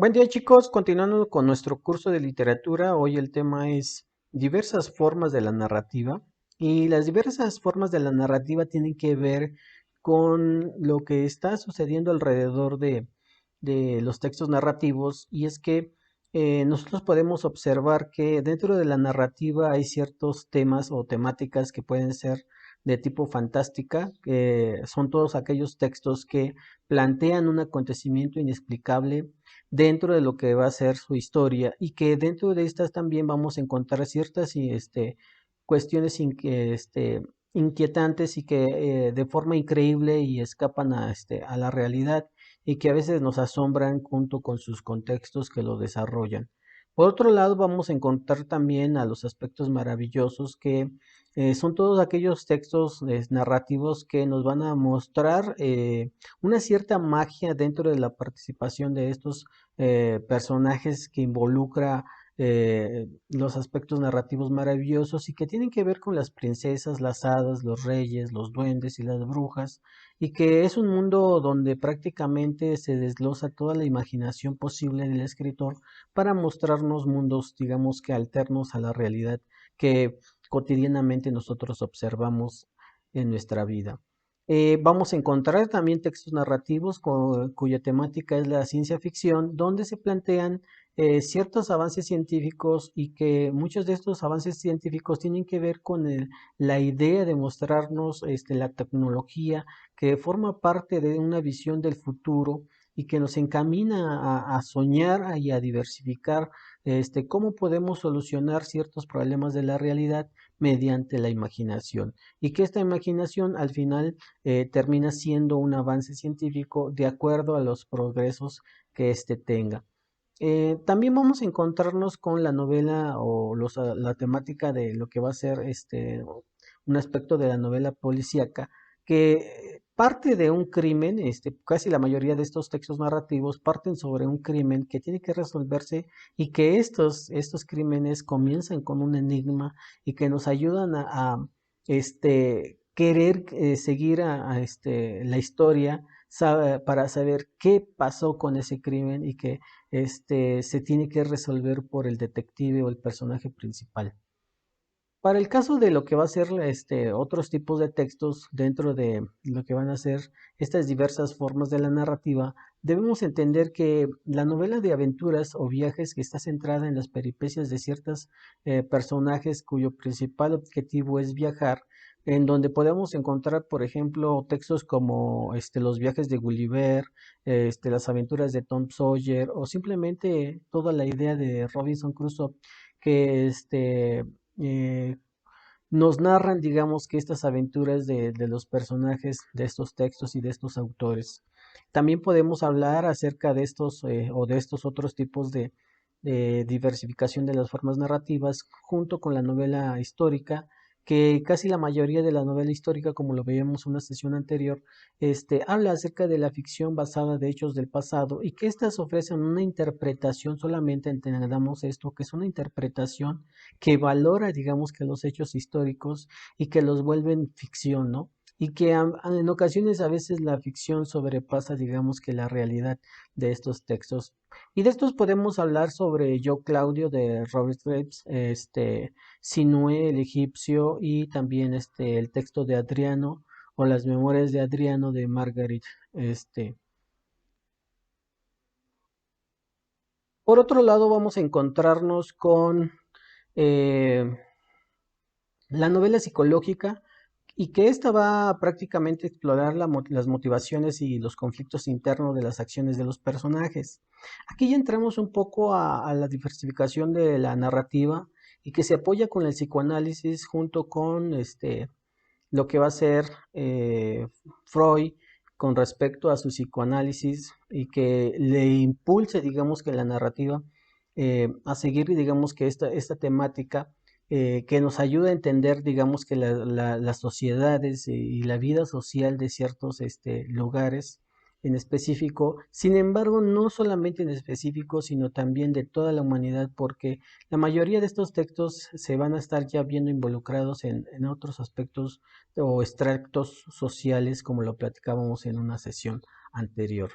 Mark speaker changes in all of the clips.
Speaker 1: Buen día chicos, continuando con nuestro curso de literatura, hoy el tema es diversas formas de la narrativa y las diversas formas de la narrativa tienen que ver con lo que está sucediendo alrededor de los textos narrativos y es que nosotros podemos observar que dentro de la narrativa hay ciertos temas o temáticas que pueden ser de tipo fantástica, que son todos aquellos textos que plantean un acontecimiento inexplicable dentro de lo que va a ser su historia y que dentro de estas también vamos a encontrar ciertas cuestiones inquietantes y que de forma increíble y escapan a la realidad y que a veces nos asombran junto con sus contextos que lo desarrollan. Por otro lado, vamos a encontrar también a los aspectos maravillosos que son todos aquellos textos narrativos que nos van a mostrar una cierta magia dentro de la participación de estos personajes que involucra los aspectos narrativos maravillosos y que tienen que ver con las princesas, las hadas, los reyes, los duendes y las brujas, y que es un mundo donde prácticamente se desglosa toda la imaginación posible del escritor para mostrarnos mundos, digamos que alternos a la realidad que cotidianamente nosotros observamos en nuestra vida. Vamos a encontrar también textos narrativos cuya temática es la ciencia ficción, donde se plantean ciertos avances científicos y que muchos de estos avances científicos tienen que ver con la idea de mostrarnos la tecnología que forma parte de una visión del futuro y que nos encamina a soñar y a diversificar cómo podemos solucionar ciertos problemas de la realidad mediante la imaginación y que esta imaginación al final termina siendo un avance científico de acuerdo a los progresos que éste tenga. También vamos a encontrarnos con la novela o la temática de lo que va a ser un aspecto de la novela policíaca que parte de un crimen, casi la mayoría de estos textos narrativos parten sobre un crimen que tiene que resolverse y que estos crímenes comienzan con un enigma y que nos ayudan querer seguir la historia para saber qué pasó con ese crimen y que se tiene que resolver por el detective o el personaje principal. Para el caso de lo que va a ser otros tipos de textos dentro de lo que van a ser estas diversas formas de la narrativa, debemos entender que la novela de aventuras o viajes que está centrada en las peripecias de ciertos personajes cuyo principal objetivo es viajar, en donde podemos encontrar, por ejemplo, textos como los viajes de Gulliver, las aventuras de Tom Sawyer o simplemente toda la idea de Robinson Crusoe que eh, nos narran, digamos, que estas aventuras de los personajes de estos textos y de estos autores. También podemos hablar acerca de estos o de estos otros tipos de diversificación de las formas narrativas junto con la novela histórica, que casi la mayoría de la novela histórica, como lo veíamos en una sesión anterior, habla acerca de la ficción basada de hechos del pasado y que éstas ofrecen una interpretación, solamente entendamos esto, que es una interpretación que valora, digamos, que los hechos históricos y que los vuelven ficción, ¿no? Y que en ocasiones a veces la ficción sobrepasa, digamos, que la realidad de estos textos. Y de estos podemos hablar sobre Yo Claudio de Robert Graves, Sinué el egipcio y también el texto de Adriano o las memorias de Adriano de Margaret. Este. Por otro lado, vamos a encontrarnos con eh, la novela psicológica y que esta va a prácticamente explorar las motivaciones y los conflictos internos de las acciones de los personajes. Aquí ya entramos un poco a la diversificación de la narrativa y que se apoya con el psicoanálisis junto con lo que va a ser Freud con respecto a su psicoanálisis y que le impulse, digamos que la narrativa a seguir, digamos que esta temática que nos ayuda a entender, digamos que las sociedades y la vida social de ciertos lugares en específico, sin embargo, no solamente en específico, sino también de toda la humanidad, porque la mayoría de estos textos se van a estar ya viendo involucrados en otros aspectos o extractos sociales, como lo platicábamos en una sesión anterior.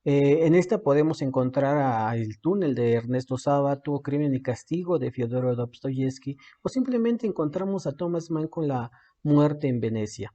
Speaker 1: En esta podemos encontrar a El túnel de Ernesto Sábato, Crimen y Castigo de Fyodor Dostoyevsky, o simplemente encontramos a Thomas Mann con La muerte en Venecia.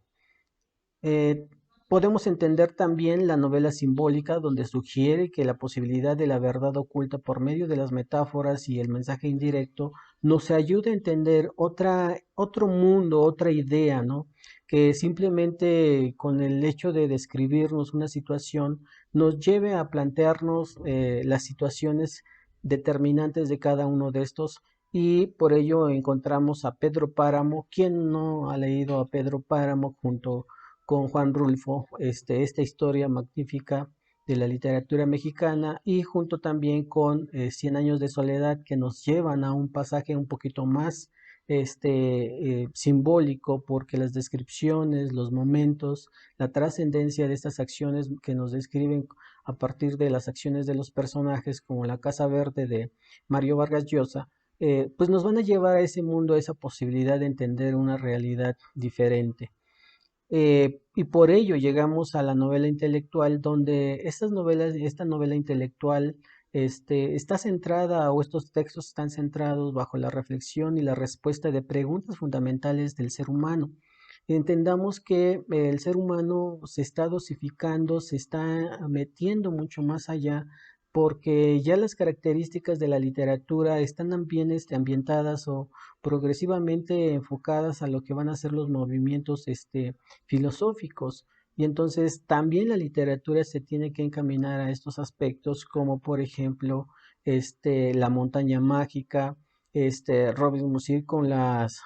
Speaker 1: Eh, Podemos entender también la novela simbólica, donde sugiere que la posibilidad de la verdad oculta por medio de las metáforas y el mensaje indirecto nos ayuda a entender otro mundo, otra idea, ¿no? Que simplemente con el hecho de describirnos una situación nos lleve a plantearnos las situaciones determinantes de cada uno de estos. Y por ello encontramos a Pedro Páramo. ¿Quién no ha leído a Pedro Páramo junto con Juan Rulfo, esta historia magnífica de la literatura mexicana, y junto también con Cien años de soledad, que nos llevan a un pasaje un poquito más simbólico, porque las descripciones, los momentos, la trascendencia de estas acciones que nos describen a partir de las acciones de los personajes, como la Casa Verde de Mario Vargas Llosa, pues nos van a llevar a ese mundo, a esa posibilidad de entender una realidad diferente. Y por ello llegamos a la novela intelectual, donde esta novela intelectual está centrada, o estos textos están centrados bajo la reflexión y la respuesta de preguntas fundamentales del ser humano. Entendamos que el ser humano se está dosificando, se está metiendo mucho más allá, porque ya las características de la literatura están bien ambientadas o progresivamente enfocadas a lo que van a ser los movimientos filosóficos. Y entonces también la literatura se tiene que encaminar a estos aspectos, como por ejemplo La montaña mágica, Robin Musil con las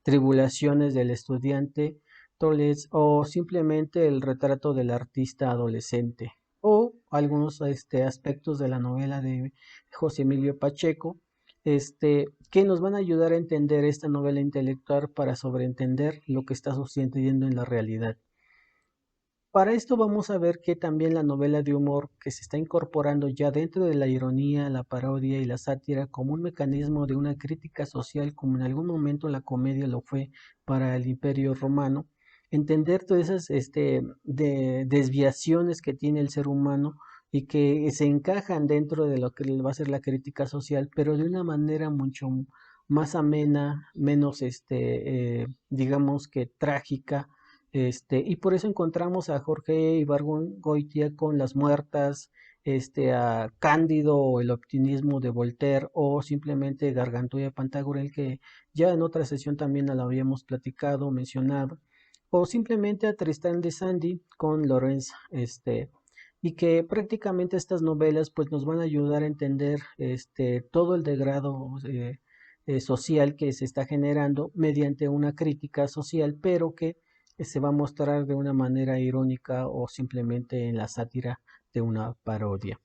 Speaker 1: tribulaciones del estudiante Toles, o simplemente el retrato del artista adolescente, o algunos aspectos de la novela de José Emilio Pacheco, que nos van a ayudar a entender esta novela intelectual para sobreentender lo que está sucediendo en la realidad. Para esto vamos a ver que también la novela de humor que se está incorporando ya dentro de la ironía, la parodia y la sátira como un mecanismo de una crítica social, como en algún momento la comedia lo fue para el Imperio Romano, entender todas esas desviaciones que tiene el ser humano y que se encajan dentro de lo que va a ser la crítica social, pero de una manera mucho más amena, menos, digamos que trágica, y por eso encontramos a Jorge Ibargüengoitia con Las Muertas, a Cándido o El optimismo de Voltaire, o simplemente Gargantúa Pantagruel, que ya en otra sesión también la habíamos platicado, mencionado, o simplemente a Tristán de Sandy con Lorenz, y que prácticamente estas novelas pues nos van a ayudar a entender todo el degrado social que se está generando mediante una crítica social, pero que se va a mostrar de una manera irónica o simplemente en la sátira de una parodia.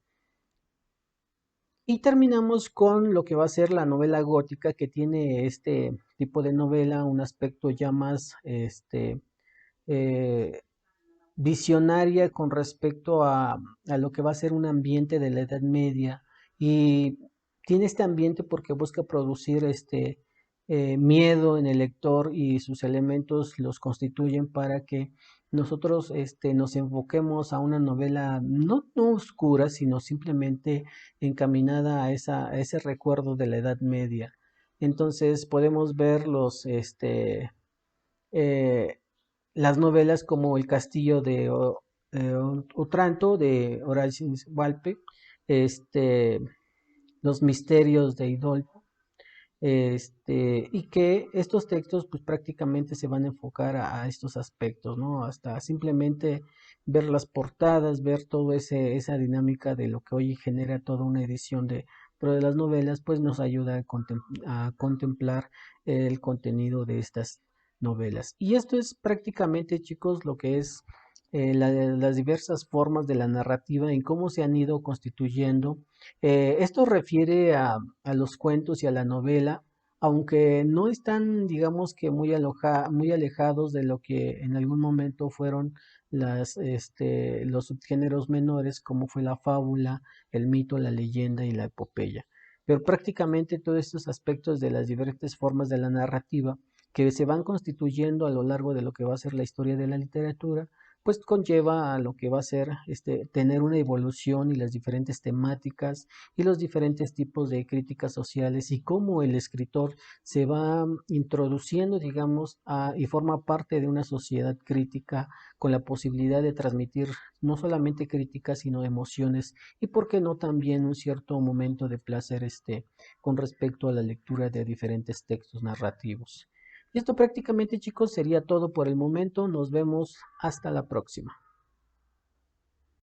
Speaker 1: Y terminamos con lo que va a ser la novela gótica, que tiene este tipo de novela un aspecto ya más eh, visionaria con respecto a lo que va a ser un ambiente de la Edad Media, y tiene este ambiente porque busca producir miedo en el lector, y sus elementos los constituyen para que nosotros nos enfoquemos a una novela no oscura, sino simplemente encaminada a ese recuerdo de la Edad Media. Entonces podemos ver eh, las novelas como El castillo de Otranto de Horacio Walpe, este, Los misterios de Idolfo, y que estos textos pues prácticamente se van a enfocar a estos aspectos, ¿no? Hasta simplemente ver las portadas, ver toda esa dinámica de lo que hoy genera toda una edición pero de las novelas, pues nos ayuda a contemplar el contenido de estas novelas. Y esto es prácticamente, chicos, lo que es las diversas formas de la narrativa en cómo se han ido constituyendo. Esto refiere a los cuentos y a la novela, aunque no están, digamos que muy alejados de lo que en algún momento fueron los subgéneros menores, como fue la fábula, el mito, la leyenda y la epopeya. Pero prácticamente todos estos aspectos de las diferentes formas de la narrativa que se van constituyendo a lo largo de lo que va a ser la historia de la literatura, pues conlleva a lo que va a ser tener una evolución y las diferentes temáticas y los diferentes tipos de críticas sociales y cómo el escritor se va introduciendo, digamos, y forma parte de una sociedad crítica con la posibilidad de transmitir no solamente críticas, sino emociones y, por qué no, también un cierto momento de placer con respecto a la lectura de diferentes textos narrativos. Y esto prácticamente, chicos, sería todo por el momento. Nos vemos hasta la próxima.